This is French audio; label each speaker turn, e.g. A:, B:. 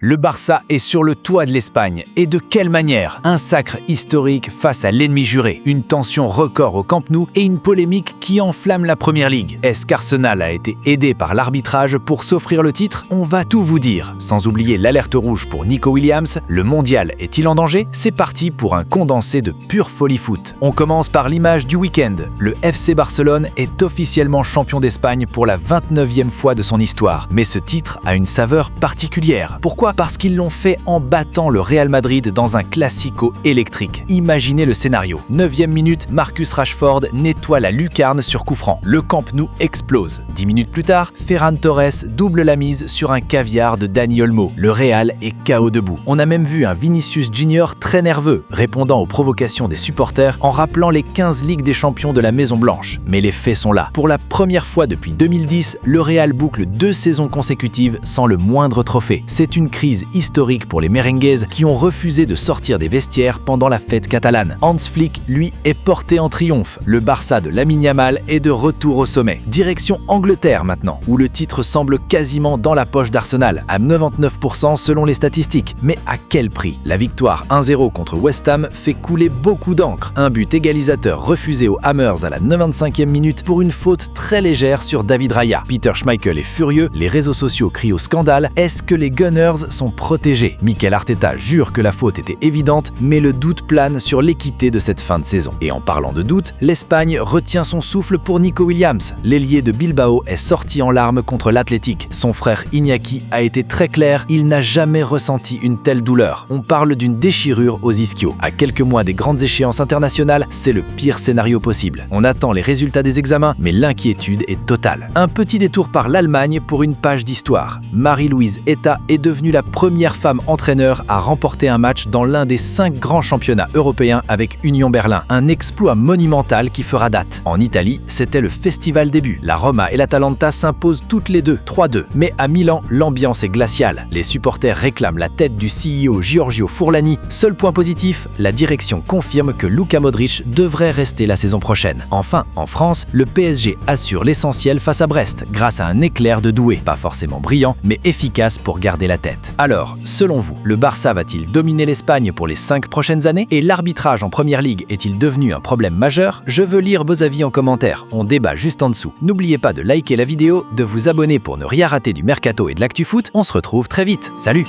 A: Le Barça est sur le toit de l'Espagne. Et de quelle manière? Un sacre historique face à l'ennemi juré, une tension record au Camp Nou et une polémique qui enflamme la Première Ligue. Est-ce qu'Arsenal a été aidé par l'arbitrage pour s'offrir le titre? On va tout vous dire. Sans oublier l'alerte rouge pour Nico Williams, le mondial est-il en danger? C'est parti pour un condensé de pure folie foot. On commence par l'image du week-end. Le FC Barcelone est officiellement champion d'Espagne pour la 29e fois de son histoire. Mais ce titre a une saveur particulière. Pourquoi? Parce qu'ils l'ont fait en battant le Real Madrid dans un classico électrique. Imaginez le scénario. 9e minute, Marcus Rashford nettoie la lucarne sur coup franc. Le Camp Nou explose. 10 minutes plus tard, Ferran Torres double la mise sur un caviar de Dani Olmo. Le Real est KO debout. On a même vu un Vinicius Junior très nerveux, répondant aux provocations des supporters en rappelant les 15 Ligues des Champions de la Maison Blanche. Mais les faits sont là. Pour la première fois depuis 2010, le Real boucle 2 saisons consécutives sans le moindre trophée. C'est une crise historique pour les merengues qui ont refusé de sortir des vestiaires pendant la fête catalane. Hans Flick, lui, est porté en triomphe. Le Barça de Lamine Yamal est de retour au sommet. Direction Angleterre maintenant, où le titre semble quasiment dans la poche d'Arsenal, à 99% selon les statistiques. Mais à quel prix? La victoire 1-0 contre West Ham fait couler beaucoup d'encre. Un but égalisateur refusé aux Hammers à la 95e minute pour une faute très légère sur David Raya. Peter Schmeichel est furieux, les réseaux sociaux crient au scandale. Est-ce que les Gunners sont protégés? Mikel Arteta jure que la faute était évidente, mais le doute plane sur l'équité de cette fin de saison. Et en parlant de doute, l'Espagne retient son souffle pour Nico Williams. L'ailier de Bilbao est sorti en larmes contre l'Athletic. Son frère Iñaki a été très clair, il n'a jamais ressenti une telle douleur. On parle d'une déchirure aux ischios. À quelques mois des grandes échéances internationales, c'est le pire scénario possible. On attend les résultats des examens, mais l'inquiétude est totale. Un petit détour par l'Allemagne pour une page d'histoire. Marie-Louise Eta est devenue la première femme entraîneur à remporter un match dans l'un des 5 grands championnats européens avec Union Berlin. Un exploit monumental qui fera date. En Italie, c'était le festival début. La Roma et l'Atalanta s'imposent toutes les deux, 3-2. Mais à Milan, l'ambiance est glaciale. Les supporters réclament la tête du CEO Giorgio Furlani. Seul point positif, la direction confirme que Luka Modric devrait rester la saison prochaine. Enfin, en France, le PSG assure l'essentiel face à Brest grâce à un éclair de Doué. Pas forcément brillant, mais efficace pour garder la tête. Alors, selon vous, le Barça va-t-il dominer l'Espagne pour les 5 prochaines années? Et l'arbitrage en Première Ligue est-il devenu un problème majeur? Je veux lire vos avis en commentaire, on débat juste en dessous. N'oubliez pas de liker la vidéo, de vous abonner pour ne rien rater du mercato et de l'actu foot. On se retrouve très vite, salut!